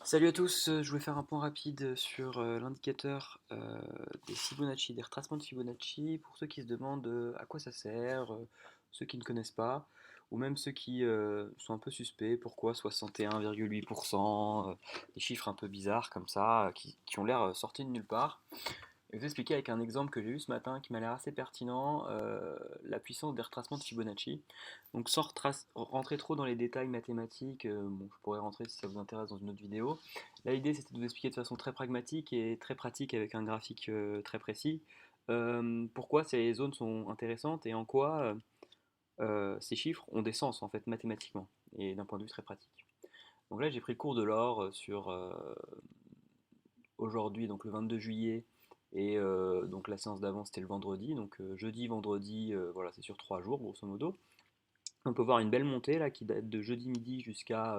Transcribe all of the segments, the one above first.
Salut à tous, je voulais faire un point rapide sur l'indicateur des Fibonacci, des retracements de Fibonacci, pour ceux qui se demandent à quoi ça sert, ceux qui ne connaissent pas, ou même ceux qui sont un peu suspects, pourquoi 61,8%, des chiffres un peu bizarres comme ça, qui ont l'air sortis de nulle part. Je vais vous expliquer avec un exemple que j'ai eu ce matin qui m'a l'air assez pertinent, la puissance des retracements de Fibonacci. Donc sans rentrer trop dans les détails mathématiques, bon, je pourrais rentrer si ça vous intéresse dans une autre vidéo. Là l'idée c'était de vous expliquer de façon très pragmatique et très pratique avec un graphique très précis pourquoi ces zones sont intéressantes et en quoi ces chiffres ont des sens en fait mathématiquement et d'un point de vue très pratique. Donc là j'ai pris le cours de l'or sur aujourd'hui, donc le 22 juillet, et donc la séance d'avant c'était le vendredi, donc jeudi, vendredi, voilà, c'est sur 3 jours grosso modo. On peut voir une belle montée là qui date de jeudi midi jusqu'à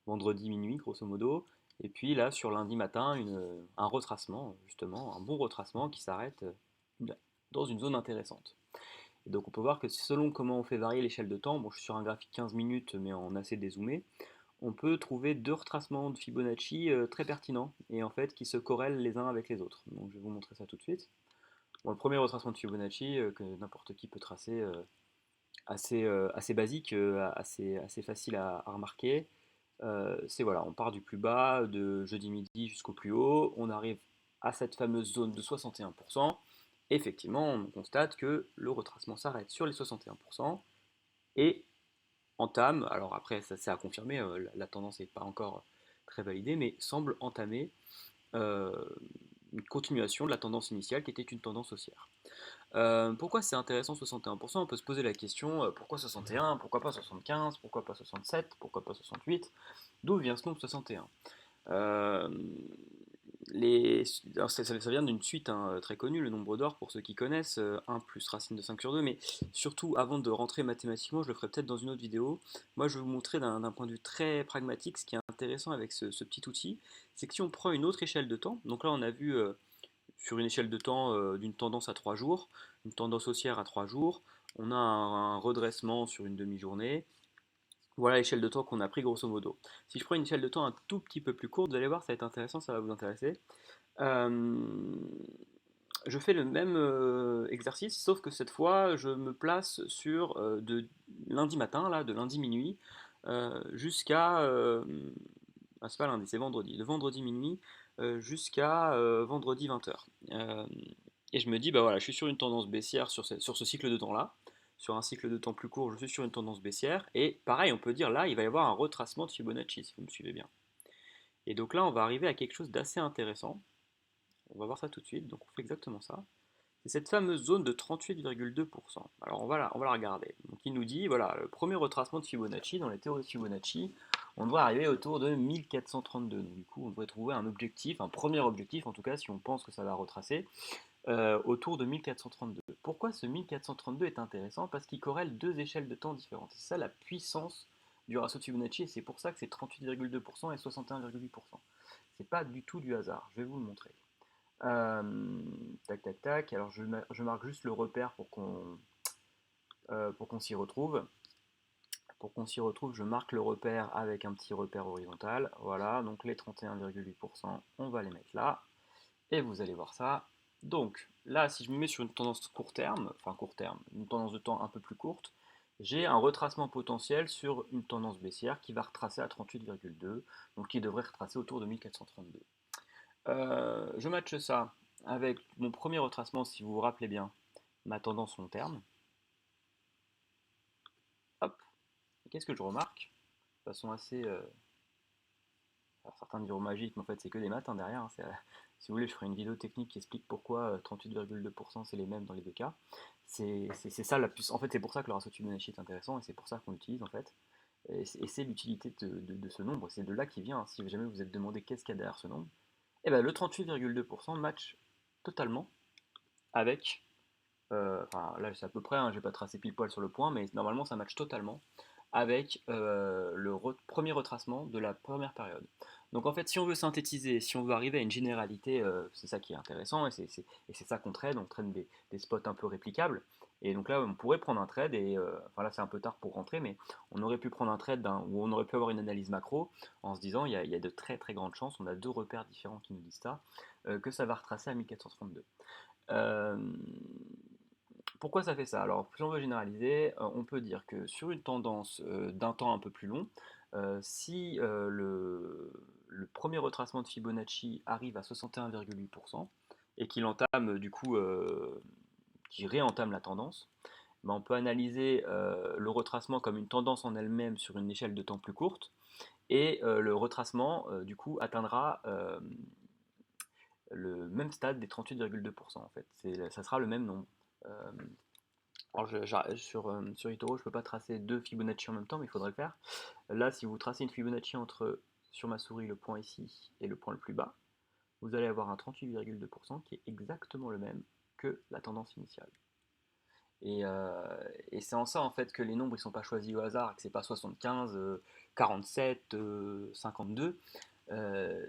vendredi minuit grosso modo. Et puis là sur lundi matin, un retracement, justement, un bon retracement qui s'arrête dans une zone intéressante. Et donc on peut voir que selon comment on fait varier l'échelle de temps, bon je suis sur un graphique 15 minutes mais en assez dézoomé, on peut trouver deux retracements de Fibonacci très pertinents et en fait qui se corrèlent les uns avec les autres. Donc je vais vous montrer ça tout de suite. Bon, le premier retracement de Fibonacci que n'importe qui peut tracer, assez basique, assez facile à remarquer. C'est voilà, on part du plus bas de jeudi midi jusqu'au plus haut, on arrive à cette fameuse zone de 61%. Effectivement, on constate que le retracement s'arrête sur les 61% et entame, alors après ça c'est à confirmer, la tendance n'est pas encore très validée, mais semble entamer euh, une continuation de la tendance initiale qui était une tendance haussière. Pourquoi c'est intéressant 61%? On peut se poser la question pourquoi 61, pourquoi pas 75, pourquoi pas 67, pourquoi pas 68? D'où vient ce nombre 61? Euh, alors ça vient d'une suite hein, très connue, le nombre d'or pour ceux qui connaissent, 1 plus racine de 5 sur 2, mais surtout avant de rentrer mathématiquement, je le ferai peut-être dans une autre vidéo, moi je vais vous montrer d'un point de vue très pragmatique ce qui est intéressant avec ce petit outil, c'est que si on prend une autre échelle de temps, donc là on a vu sur une échelle de temps d'une tendance à 3 jours, une tendance haussière à 3 jours, on a un redressement sur une demi-journée. Voilà l'échelle de temps qu'on a pris grosso modo. Si je prends une échelle de temps un tout petit peu plus courte, vous allez voir, ça va être intéressant, ça va vous intéresser. Euh, je fais le même exercice, sauf que cette fois, je me place sur de lundi matin, là, de lundi minuit, jusqu'à... ah, c'est pas lundi, c'est vendredi. De vendredi minuit jusqu'à vendredi 20h. Et je me dis, bah voilà, je suis sur une tendance baissière sur ce cycle de temps-là. Sur un cycle de temps plus court, je suis sur une tendance baissière. Et pareil, on peut dire là, il va y avoir un retracement de Fibonacci, si vous me suivez bien. Et donc là, on va arriver à quelque chose d'assez intéressant. On va voir ça tout de suite. Donc on fait exactement ça. C'est cette fameuse zone de 38,2%. Alors on va la regarder. Donc il nous dit, voilà, le premier retracement de Fibonacci, dans les théories de Fibonacci, on devrait arriver autour de 1432. Donc du coup, on devrait trouver un objectif, un premier objectif, en tout cas si on pense que ça va retracer, autour de 1432. Pourquoi ce 1432 est intéressant? Parce qu'il corrèle deux échelles de temps différentes. C'est ça la puissance du ratio de Fibonacci, et c'est pour ça que c'est 38,2% et 61,8%. C'est pas du tout du hasard, je vais vous le montrer. Tac, tac, tac. Alors je marque juste le repère pour qu'on s'y retrouve. Pour qu'on s'y retrouve, je marque le repère avec un petit repère horizontal. Voilà, donc les 31,8%, on va les mettre là. Et vous allez voir ça. Donc là, si je me mets sur une tendance court terme, une tendance de temps un peu plus courte, j'ai un retracement potentiel sur une tendance baissière qui va retracer à 38,2, donc qui devrait retracer autour de 1432. Je matche ça avec mon premier retracement, si vous vous rappelez bien, ma tendance long terme. Hop, et qu'est-ce que je remarque? De façon assez. Alors certains diront magique, mais en fait c'est que des maths hein, derrière. Hein, si vous voulez, je ferai une vidéo technique qui explique pourquoi 38,2% c'est les mêmes dans les deux cas. C'est ça la puissance. En fait, c'est pour ça que le ratio de Fibonacci est intéressant et c'est pour ça qu'on l'utilise en fait. Et c'est l'utilité de ce nombre, c'est de là qu'il vient. Hein. Si jamais vous êtes demandé qu'est-ce qu'il y a derrière ce nombre, et ben le 38,2% match totalement avec enfin là c'est à peu près, hein, j'ai pas tracé pile poil sur le point, mais normalement ça match totalement avec le premier retracement de la première période. Donc en fait, si on veut synthétiser, si on veut arriver à une généralité, c'est ça qui est intéressant et c'est ça qu'on traîne, on traîne des spots un peu réplicables. Et donc là, on pourrait prendre un trade, et enfin là c'est un peu tard pour rentrer, mais on aurait pu prendre un trade où on aurait pu avoir une analyse macro en se disant il y a de très très grandes chances, on a deux repères différents qui nous disent ça, que ça va retracer à 1432. Euh, Pourquoi ça fait ça? Alors, si on veut généraliser, on peut dire que sur une tendance d'un temps un peu plus long, si le premier retracement de Fibonacci arrive à 61,8% et qu'il entame du coup, qui réentame la tendance, ben, on peut analyser le retracement comme une tendance en elle-même sur une échelle de temps plus courte, et le retracement du coup atteindra le même stade des 38,2% en fait. Ça sera le même nombre. Euh, alors sur eToro, je ne peux pas tracer deux Fibonacci en même temps, mais il faudrait le faire. Là, si vous tracez une Fibonacci entre, sur ma souris, le point ici et le point le plus bas, vous allez avoir un 38,2% qui est exactement le même que la tendance initiale. Et c'est en ça en fait que les nombres ils sont pas choisis au hasard, que c'est pas 75, 47, 52.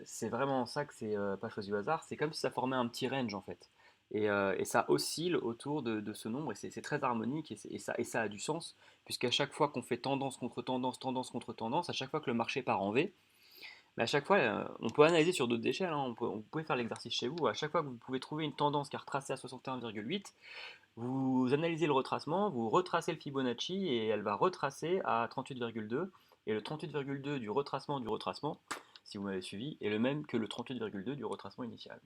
C'est vraiment en ça que c'est pas choisi au hasard. C'est comme si ça formait un petit range en fait. Et ça oscille autour de ce nombre, et c'est très harmonique, et ça a du sens, puisqu'à chaque fois qu'on fait tendance contre tendance, tendance contre tendance, à chaque fois que le marché part en V, mais à chaque fois, on peut analyser sur d'autres échelles, hein, vous pouvez faire l'exercice chez vous, à chaque fois que vous pouvez trouver une tendance qui a retracé à 61,8, vous analysez le retracement, vous retracez le Fibonacci, et elle va retracer à 38,2, et le 38,2 du retracement, si vous m'avez suivi, est le même que le 38,2 du retracement initial.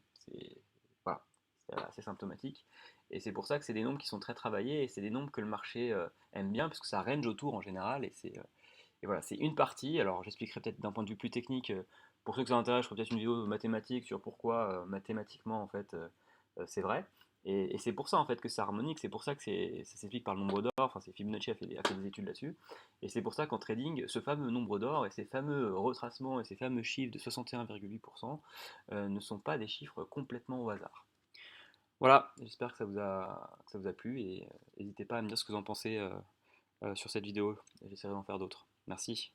Voilà, c'est assez symptomatique. Et c'est pour ça que c'est des nombres qui sont très travaillés, et c'est des nombres que le marché aime bien, parce que ça range autour en général, et voilà, c'est une partie. Alors j'expliquerai peut-être d'un point de vue plus technique, pour ceux que ça intéresse, je ferai peut-être une vidéo mathématique sur pourquoi mathématiquement en fait c'est vrai. Et c'est pour ça en fait que c'est harmonique, c'est pour ça que ça s'explique par le nombre d'or, enfin c'est Fibonacci a fait des études là-dessus. Et c'est pour ça qu'en trading, ce fameux nombre d'or et ces fameux retracements et ces fameux chiffres de 61,8% ne sont pas des chiffres complètement au hasard. Voilà, j'espère que ça vous a plu, et n'hésitez pas à me dire ce que vous en pensez sur cette vidéo. J'essaierai d'en faire d'autres. Merci.